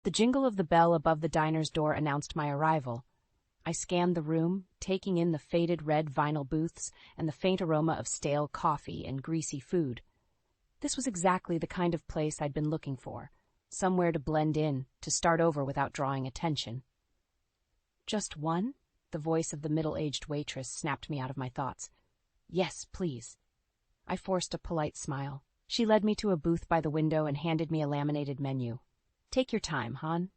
The jingle of the bell above the diner's door announced my arrival. I scanned the room, taking in the faded red vinyl booths and the faint aroma of stale coffee and greasy food. This was exactly the kind of place I'd been looking for, somewhere to blend in, to start over without drawing attention. "Just one?" The voice of the middle-aged waitress snapped me out of my thoughts. "Yes, please." I forced a polite smile. She led me to a booth by the window and handed me a laminated menu. "Take your time, hon."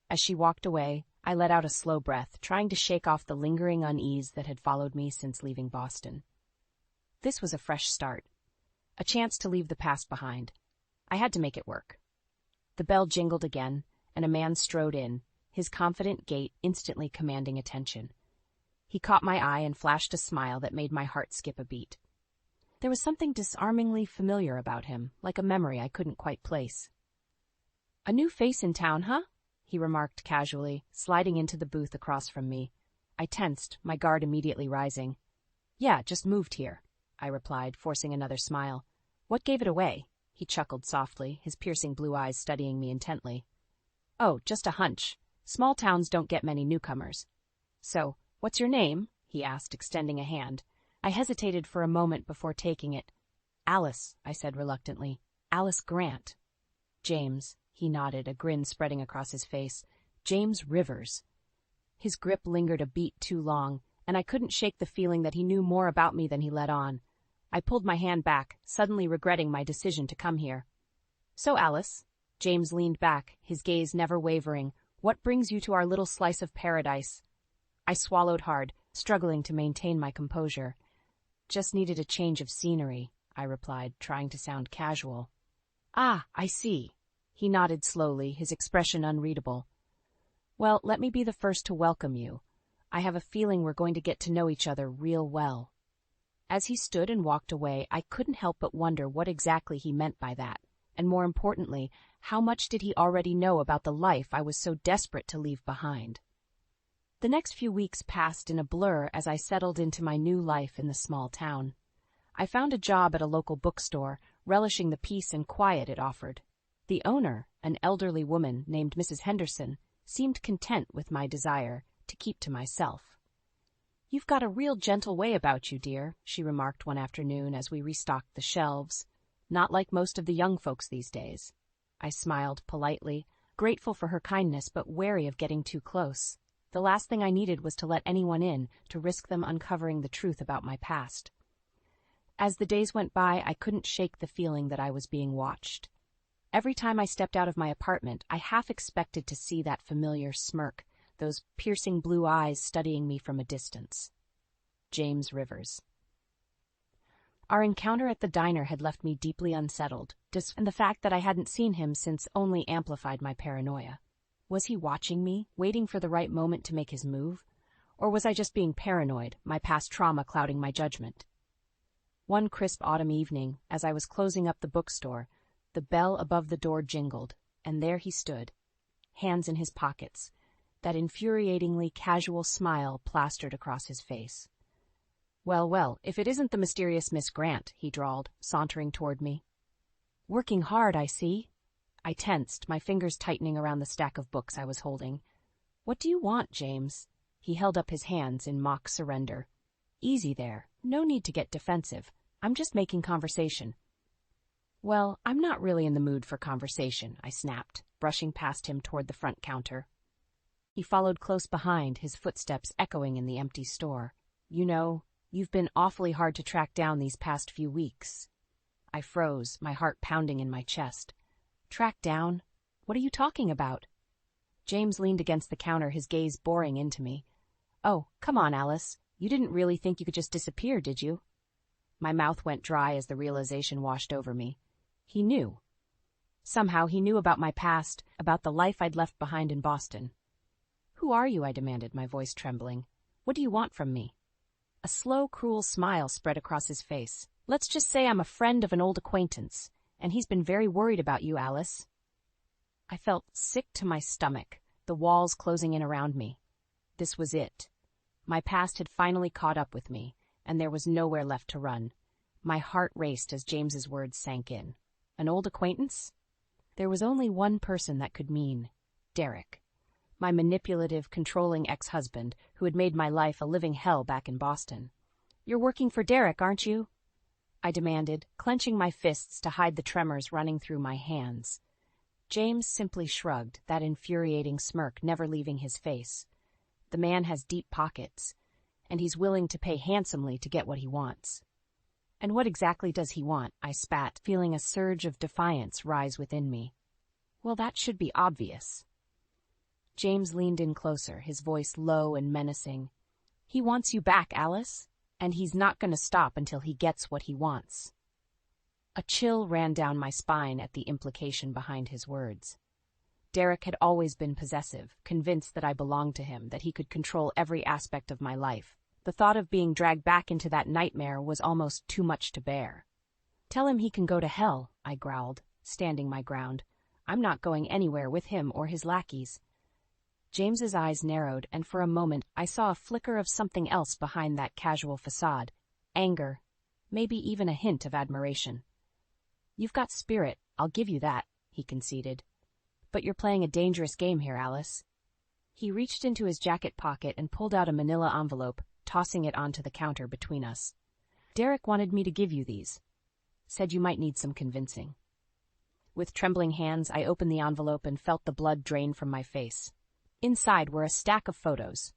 As she walked away, I let out a slow breath, trying to shake off the lingering unease that had followed me since leaving Boston. This was a fresh start, a chance to leave the past behind. I had to make it work. The bell jingled again, and a man strode in, his confident gait instantly commanding attention. He caught my eye and flashed a smile that made my heart skip a beat. There was something disarmingly familiar about him, like a memory I couldn't quite place. "A new face in town, huh?" he remarked casually, sliding into the booth across from me. I tensed, my guard immediately rising. "Yeah, just moved here," I replied, forcing another smile. "What gave it away?" He chuckled softly, his piercing blue eyes studying me intently. "Oh, just a hunch. Small towns don't get many newcomers." "So, what's your name?" he asked, extending a hand. I hesitated for a moment before taking it. "Alice," I said reluctantly. "Alice Grant." "James," he nodded, a grin spreading across his face. "James Rivers." His grip lingered a beat too long, and I couldn't shake the feeling that he knew more about me than he let on. I pulled my hand back, suddenly regretting my decision to come here. "So, Alice," James leaned back, his gaze never wavering, "what brings you to our little slice of paradise?" I swallowed hard, struggling to maintain my composure. "Just needed a change of scenery," I replied, trying to sound casual. "Ah, I see." He nodded slowly, his expression unreadable. "Well, let me be the first to welcome you. I have a feeling we're going to get to know each other real well." As he stood and walked away, I couldn't help but wonder what exactly he meant by that, and more importantly, how much did he already know about the life I was so desperate to leave behind. The next few weeks passed in a blur as I settled into my new life in the small town. I found a job at a local bookstore, relishing the peace and quiet it offered. The owner, an elderly woman named Mrs. Henderson, seemed content with my desire to keep to myself. "You've got a real gentle way about you, dear," she remarked one afternoon as we restocked the shelves. "Not like most of the young folks these days." I smiled politely, grateful for her kindness but wary of getting too close. The last thing I needed was to let anyone in, to risk them uncovering the truth about my past. As the days went by, I couldn't shake the feeling that I was being watched. Every time I stepped out of my apartment, I half expected to see that familiar smirk, those piercing blue eyes studying me from a distance. James Rivers. Our encounter at the diner had left me deeply unsettled, and the fact that I hadn't seen him since only amplified my paranoia. Was he watching me, waiting for the right moment to make his move? Or was I just being paranoid, my past trauma clouding my judgment? One crisp autumn evening, as I was closing up the bookstore, the bell above the door jingled, and there he stood, hands in his pockets, that infuriatingly casual smile plastered across his face. "Well, well, if it isn't the mysterious Miss Grant," he drawled, sauntering toward me. "Working hard, I see." I tensed, my fingers tightening around the stack of books I was holding. "What do you want, James?" He held up his hands in mock surrender. "Easy there. No need to get defensive. I'm just making conversation." "Well, I'm not really in the mood for conversation," I snapped, brushing past him toward the front counter. He followed close behind, his footsteps echoing in the empty store. "You know, you've been awfully hard to track down these past few weeks." I froze, my heart pounding in my chest. "Track down? What are you talking about?" James leaned against the counter, his gaze boring into me. "Oh, come on, Alice. You didn't really think you could just disappear, did you?" My mouth went dry as the realization washed over me. He knew. Somehow he knew about my past, about the life I'd left behind in Boston. "Who are you?" I demanded, my voice trembling. "What do you want from me?" A slow, cruel smile spread across his face. "Let's just say I'm a friend of an old acquaintance, and he's been very worried about you, Alice." I felt sick to my stomach, the walls closing in around me. This was it. My past had finally caught up with me, and there was nowhere left to run. My heart raced as James's words sank in. An old acquaintance? There was only one person that could mean Derek, my manipulative, controlling ex-husband who had made my life a living hell back in Boston. "You're working for Derek, aren't you?" I demanded, clenching my fists to hide the tremors running through my hands. James simply shrugged, that infuriating smirk never leaving his face. The man has deep pockets, and he's willing to pay handsomely to get what he wants. "And what exactly does he want?" I spat, feeling a surge of defiance rise within me. "Well, that should be obvious." James leaned in closer, his voice low and menacing. "He wants you back, Alice, and he's not going to stop until he gets what he wants." A chill ran down my spine at the implication behind his words. Derek had always been possessive, convinced that I belonged to him, that he could control every aspect of my life. The thought of being dragged back into that nightmare was almost too much to bear. "Tell him he can go to hell," I growled, standing my ground. "I'm not going anywhere with him or his lackeys." James's eyes narrowed, and for a moment I saw a flicker of something else behind that casual facade. Anger, maybe even a hint of admiration. "You've got spirit, I'll give you that," he conceded. "But you're playing a dangerous game here, Alice." He reached into his jacket pocket and pulled out a manila envelope, tossing it onto the counter between us. "Derek wanted me to give you these. Said you might need some convincing." With trembling hands, I opened the envelope and felt the blood drain from my face. Inside were a stack of photos,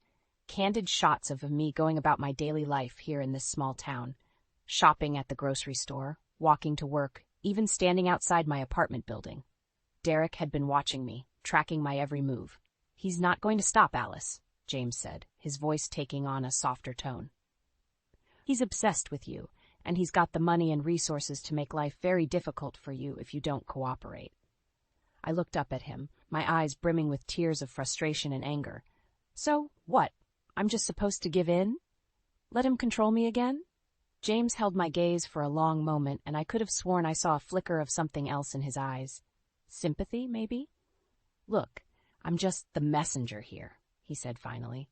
candid shots of me going about my daily life here in this small town, shopping at the grocery store, walking to work, even standing outside my apartment building. Derek had been watching me, tracking my every move. "He's not going to stop, Alice," James said, his voice taking on a softer tone. "He's obsessed with you, and he's got the money and resources to make life very difficult for you if you don't cooperate." I looked up at him, my eyes brimming with tears of frustration and anger. "So, what? I'm just supposed to give in? Let him control me again?" James held my gaze for a long moment, and I could have sworn I saw a flicker of something else in his eyes. Sympathy, maybe? "Look, I'm just the messenger here," he said finally.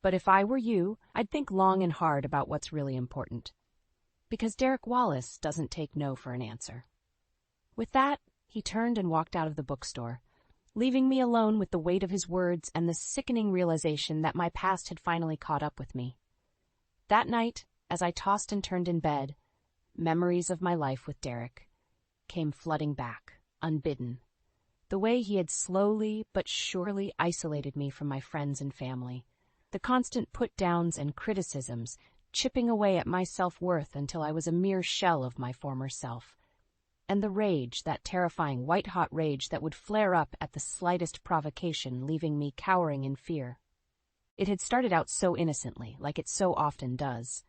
"But if I were you, I'd think long and hard about what's really important. Because Derek Wallace doesn't take no for an answer." With that, he turned and walked out of the bookstore, leaving me alone with the weight of his words and the sickening realization that my past had finally caught up with me. That night, as I tossed and turned in bed, memories of my life with Derek came flooding back, unbidden. The way he had slowly but surely isolated me from my friends and family. The constant put-downs and criticisms, chipping away at my self-worth until I was a mere shell of my former self. And the rage, that terrifying white-hot rage that would flare up at the slightest provocation, leaving me cowering in fear. It had started out so innocently, like it so often does.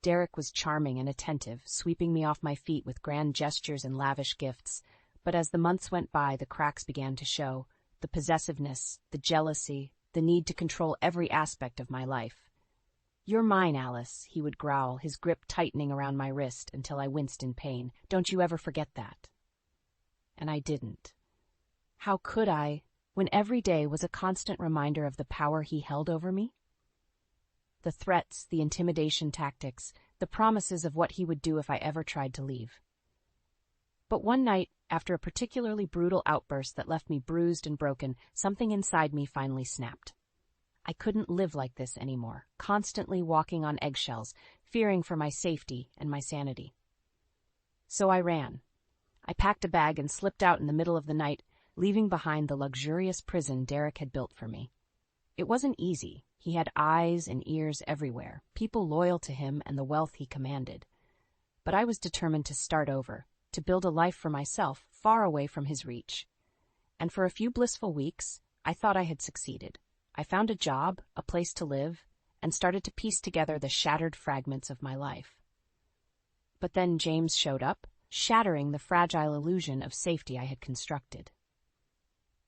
Derek was charming and attentive, sweeping me off my feet with grand gestures and lavish gifts. But as the months went by, the cracks began to show, the possessiveness, the jealousy, the need to control every aspect of my life. "You're mine, Alice," he would growl, his grip tightening around my wrist until I winced in pain. "Don't you ever forget that." And I didn't. How could I, when every day was a constant reminder of the power he held over me? The threats, the intimidation tactics, the promises of what he would do if I ever tried to leave. But one night, after a particularly brutal outburst that left me bruised and broken, something inside me finally snapped. I couldn't live like this anymore, constantly walking on eggshells, fearing for my safety and my sanity. So I ran. I packed a bag and slipped out in the middle of the night, leaving behind the luxurious prison Derek had built for me. It wasn't easy. He had eyes and ears everywhere, people loyal to him and the wealth he commanded. But I was determined to start over, to build a life for myself far away from his reach. And for a few blissful weeks, I thought I had succeeded. I found a job, a place to live, and started to piece together the shattered fragments of my life. But then James showed up, shattering the fragile illusion of safety I had constructed.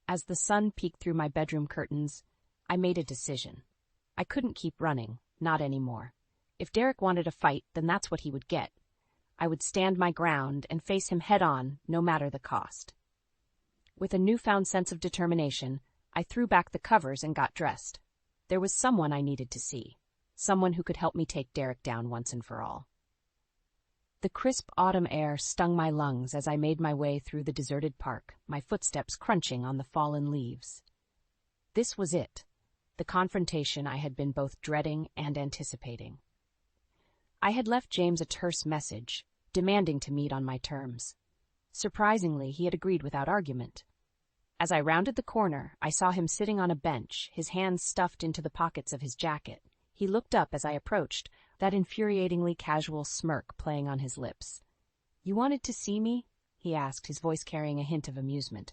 As the sun peeked through my bedroom curtains, I made a decision. I couldn't keep running, not anymore. If Derek wanted a fight, then that's what he would get. I would stand my ground and face him head-on, no matter the cost. With a newfound sense of determination, I threw back the covers and got dressed. There was someone I needed to see, someone who could help me take Derek down once and for all. The crisp autumn air stung my lungs as I made my way through the deserted park, my footsteps crunching on the fallen leaves. This was it, the confrontation I had been both dreading and anticipating. I had left James a terse message, demanding to meet on my terms. Surprisingly, he had agreed without argument. As I rounded the corner, I saw him sitting on a bench, his hands stuffed into the pockets of his jacket. He looked up as I approached, that infuriatingly casual smirk playing on his lips. "You wanted to see me?" he asked, his voice carrying a hint of amusement.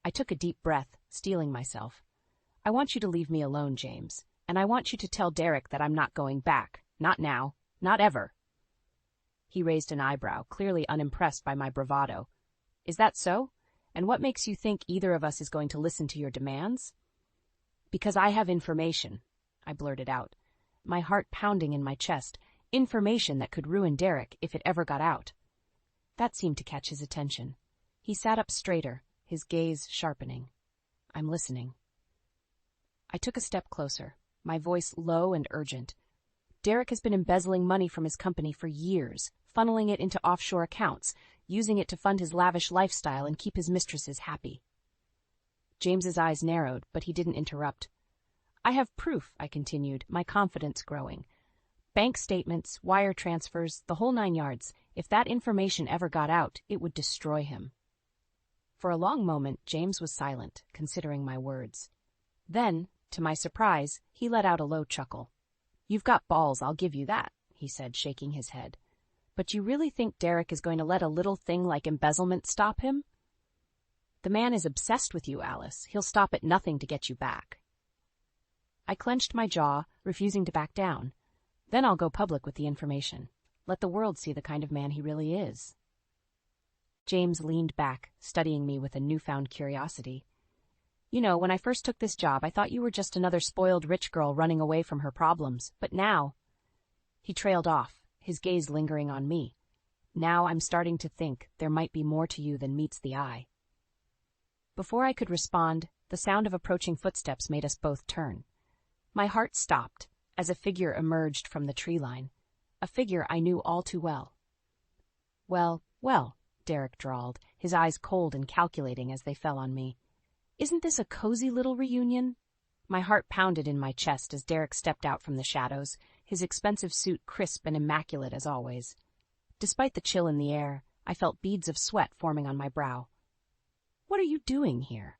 I took a deep breath, steeling myself. "I want you to leave me alone, James, and I want you to tell Derek that I'm not going back. Not now. Not ever." He raised an eyebrow, clearly unimpressed by my bravado. "Is that so? And what makes you think either of us is going to listen to your demands?" "Because I have information," I blurted out, my heart pounding in my chest, information that could ruin Derek if it ever got out. That seemed to catch his attention. He sat up straighter, his gaze sharpening. "I'm listening." I took a step closer, my voice low and urgent. "Derek has been embezzling money from his company for years, funneling it into offshore accounts, using it to fund his lavish lifestyle and keep his mistresses happy." James's eyes narrowed, but he didn't interrupt. "I have proof," I continued, my confidence growing. "Bank statements, wire transfers, the whole 9 yards. If that information ever got out, it would destroy him." For a long moment, James was silent, considering my words. Then, to my surprise, he let out a low chuckle. "You've got balls, I'll give you that," he said, shaking his head. "But you really think Derek is going to let a little thing like embezzlement stop him?" "The man is obsessed with you, Alice. He'll stop at nothing to get you back." I clenched my jaw, refusing to back down. "Then I'll go public with the information. Let the world see the kind of man he really is." James leaned back, studying me with a newfound curiosity. "You know, when I first took this job, I thought you were just another spoiled rich girl running away from her problems. But now—" He trailed off, his gaze lingering on me. "Now I'm starting to think there might be more to you than meets the eye." Before I could respond, the sound of approaching footsteps made us both turn. My heart stopped as a figure emerged from the tree line, a figure I knew all too well. "Well, well," Derek drawled, his eyes cold and calculating as they fell on me. "Isn't this a cozy little reunion?" My heart pounded in my chest as Derek stepped out from the shadows, his expensive suit crisp and immaculate as always. Despite the chill in the air, I felt beads of sweat forming on my brow. "What are you doing here?"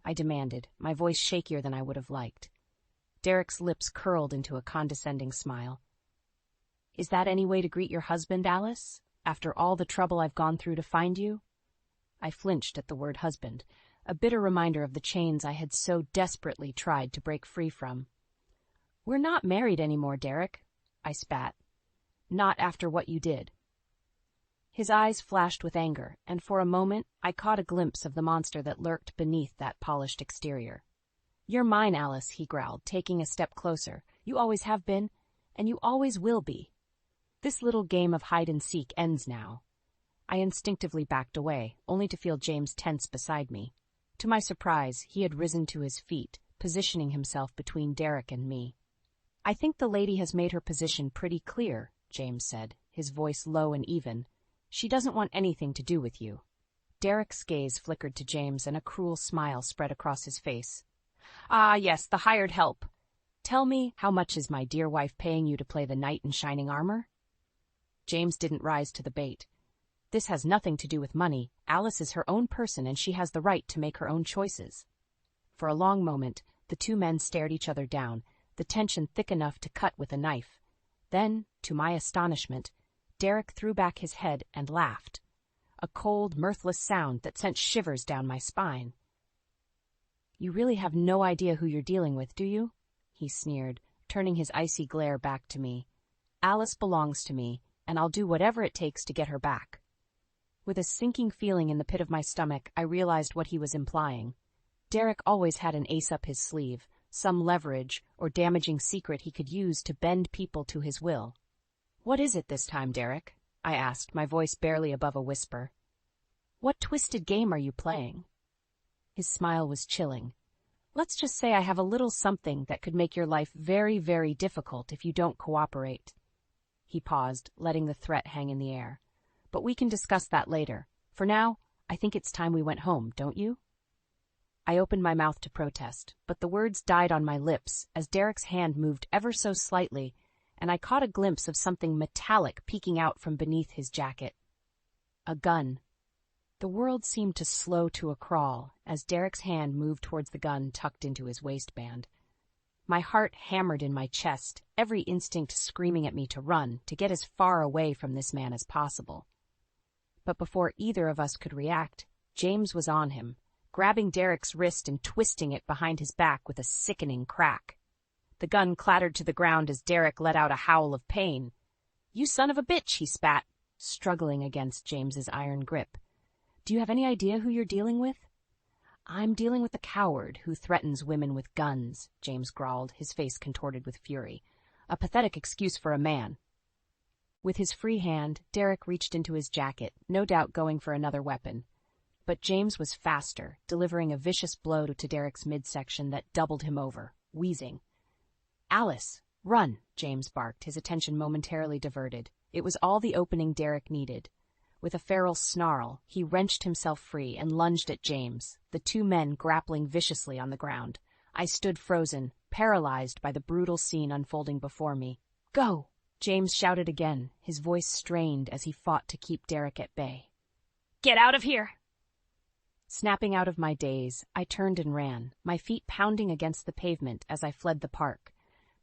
I demanded, my voice shakier than I would have liked. Derek's lips curled into a condescending smile. "Is that any way to greet your husband, Alice? After all the trouble I've gone through to find you?" I flinched at the word husband, a bitter reminder of the chains I had so desperately tried to break free from. "We're not married anymore, Derek," I spat. "Not after what you did." His eyes flashed with anger, and for a moment I caught a glimpse of the monster that lurked beneath that polished exterior. "You're mine, Alice," he growled, taking a step closer. "You always have been, and you always will be. This little game of hide-and-seek ends now." I instinctively backed away, only to feel James tense beside me. To my surprise, he had risen to his feet, positioning himself between Derek and me. "I think the lady has made her position pretty clear," James said, his voice low and even. "She doesn't want anything to do with you." Derek's gaze flickered to James, and a cruel smile spread across his face. "Ah, yes, the hired help. Tell me, how much is my dear wife paying you to play the knight in shining armor?" James didn't rise to the bait. "This has nothing to do with money. Alice is her own person, and she has the right to make her own choices." For a long moment, the two men stared each other down, the tension thick enough to cut with a knife. Then, to my astonishment, Derek threw back his head and laughed, a cold, mirthless sound that sent shivers down my spine. "You really have no idea who you're dealing with, do you?" he sneered, turning his icy glare back to me. "Alice belongs to me, and I'll do whatever it takes to get her back." With a sinking feeling in the pit of my stomach, I realized what he was implying. Derek always had an ace up his sleeve, some leverage or damaging secret he could use to bend people to his will. "What is it this time, Derek?" I asked, my voice barely above a whisper. "What twisted game are you playing?" His smile was chilling. "Let's just say I have a little something that could make your life very, very difficult if you don't cooperate." He paused, letting the threat hang in the air. But we can discuss that later. For now, I think it's time we went home, don't you? I opened my mouth to protest, but the words died on my lips as Derek's hand moved ever so slightly, and I caught a glimpse of something metallic peeking out from beneath his jacket. A gun. The world seemed to slow to a crawl as Derek's hand moved towards the gun tucked into his waistband. My heart hammered in my chest, every instinct screaming at me to run, to get as far away from this man as possible. But before either of us could react, James was on him, grabbing Derek's wrist and twisting it behind his back with a sickening crack. The gun clattered to the ground as Derek let out a howl of pain. "You son of a bitch," he spat, struggling against James's iron grip. "Do you have any idea who you're dealing with?" "I'm dealing with a coward who threatens women with guns," James growled, his face contorted with fury. "A pathetic excuse for a man." With his free hand, Derek reached into his jacket, no doubt going for another weapon. But James was faster, delivering a vicious blow to Derek's midsection that doubled him over, wheezing. "Alice, run," James barked, his attention momentarily diverted. It was all the opening Derek needed. With a feral snarl, he wrenched himself free and lunged at James, the two men grappling viciously on the ground. I stood frozen, paralyzed by the brutal scene unfolding before me. "Go!" James shouted again, his voice strained as he fought to keep Derek at bay. "Get out of here!" Snapping out of my daze, I turned and ran, my feet pounding against the pavement as I fled the park.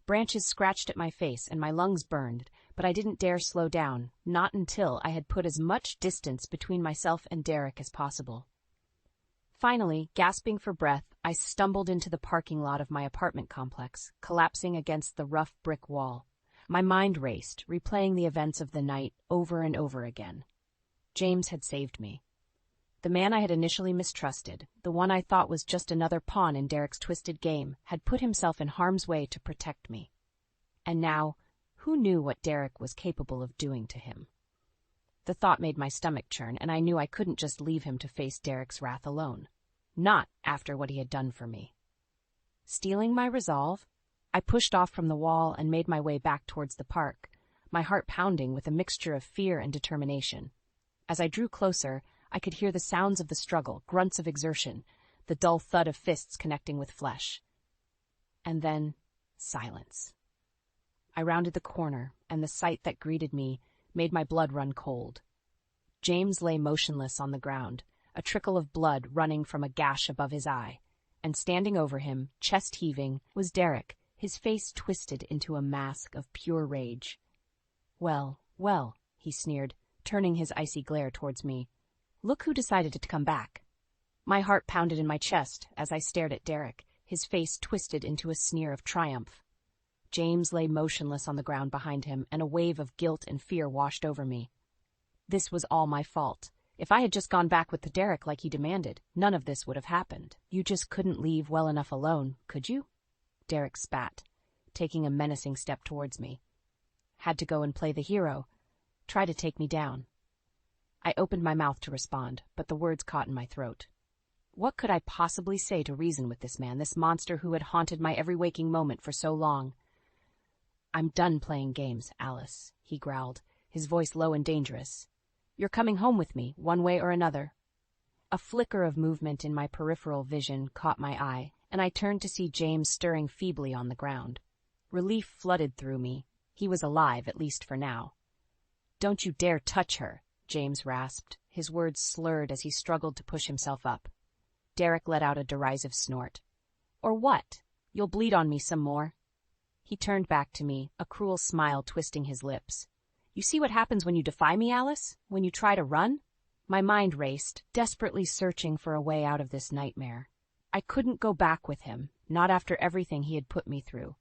Branches scratched at my face and my lungs burned, but I didn't dare slow down, not until I had put as much distance between myself and Derek as possible. Finally, gasping for breath, I stumbled into the parking lot of my apartment complex, collapsing against the rough brick wall. My mind raced, replaying the events of the night over and over again. James had saved me. The man I had initially mistrusted, the one I thought was just another pawn in Derek's twisted game, had put himself in harm's way to protect me. And now, who knew what Derek was capable of doing to him? The thought made my stomach churn, and I knew I couldn't just leave him to face Derek's wrath alone. Not after what he had done for me. Steeling my resolve, I pushed off from the wall and made my way back towards the park, my heart pounding with a mixture of fear and determination. As I drew closer, I could hear the sounds of the struggle, grunts of exertion, the dull thud of fists connecting with flesh. And then, silence. I rounded the corner, and the sight that greeted me made my blood run cold. James lay motionless on the ground, a trickle of blood running from a gash above his eye, and standing over him, chest heaving, was Derek, his face twisted into a mask of pure rage. "Well, well," he sneered, turning his icy glare towards me. "Look who decided to come back." My heart pounded in my chest as I stared at Derek, his face twisted into a sneer of triumph. James lay motionless on the ground behind him, and a wave of guilt and fear washed over me. This was all my fault. If I had just gone back with the Derek like he demanded, none of this would have happened. "You just couldn't leave well enough alone, could you?" Derek spat, taking a menacing step towards me. "Had to go and play the hero, try to take me down." I opened my mouth to respond, but the words caught in my throat. What could I possibly say to reason with this man, this monster who had haunted my every waking moment for so long? "I'm done playing games, Alice," he growled, his voice low and dangerous. "You're coming home with me, one way or another." A flicker of movement in my peripheral vision caught my eye, and I turned to see James stirring feebly on the ground. Relief flooded through me. He was alive, at least for now. "Don't you dare touch her," James rasped, his words slurred as he struggled to push himself up. Derek let out a derisive snort. "Or what? You'll bleed on me some more." He turned back to me, a cruel smile twisting his lips. "You see what happens when you defy me, Alice? When you try to run?" My mind raced, desperately searching for a way out of this nightmare. I couldn't go back with him, not after everything he had put me through.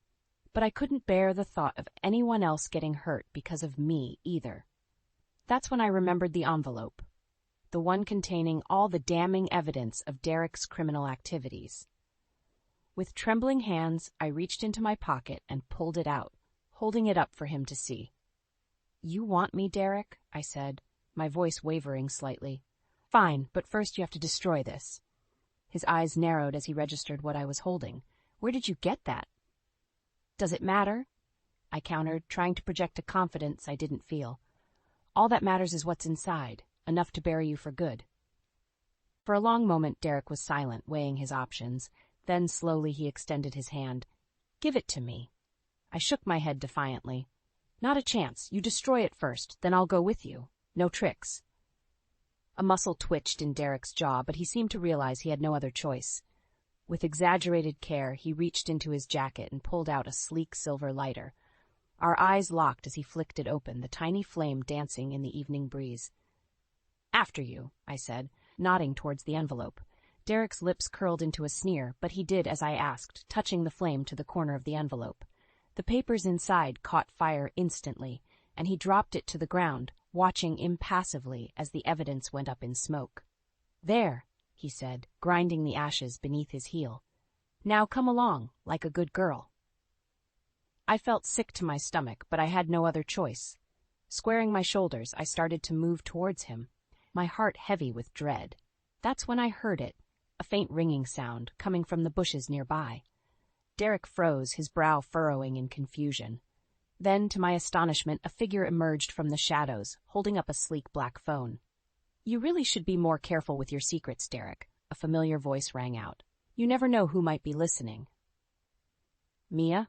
But I couldn't bear the thought of anyone else getting hurt because of me, either. That's when I remembered the envelope, the one containing all the damning evidence of Derek's criminal activities. With trembling hands, I reached into my pocket and pulled it out, holding it up for him to see. "You want me, Derek?" I said, my voice wavering slightly. "Fine, but first you have to destroy this." His eyes narrowed as he registered what I was holding. "Where did you get that?" "Does it matter?" I countered, trying to project a confidence I didn't feel. All that matters is what's inside, enough to bury you for good. For a long moment, Derek was silent, weighing his options. Then slowly he extended his hand. Give it to me. I shook my head defiantly. Not a chance. You destroy it first, then I'll go with you. No tricks. A muscle twitched in Derek's jaw, but he seemed to realize he had no other choice. With exaggerated care, he reached into his jacket and pulled out a sleek silver lighter. Our eyes locked as he flicked it open, the tiny flame dancing in the evening breeze. After you, I said, nodding towards the envelope. Derek's lips curled into a sneer, but he did as I asked, touching the flame to the corner of the envelope. The papers inside caught fire instantly, and he dropped it to the ground, watching impassively as the evidence went up in smoke. There, he said, grinding the ashes beneath his heel. Now come along, like a good girl. I felt sick to my stomach, but I had no other choice. Squaring my shoulders, I started to move towards him, my heart heavy with dread. That's when I heard it, a faint ringing sound coming from the bushes nearby. Derek froze, his brow furrowing in confusion. Then, to my astonishment, a figure emerged from the shadows, holding up a sleek black phone. You really should be more careful with your secrets, Derek, a familiar voice rang out. You never know who might be listening. Mia?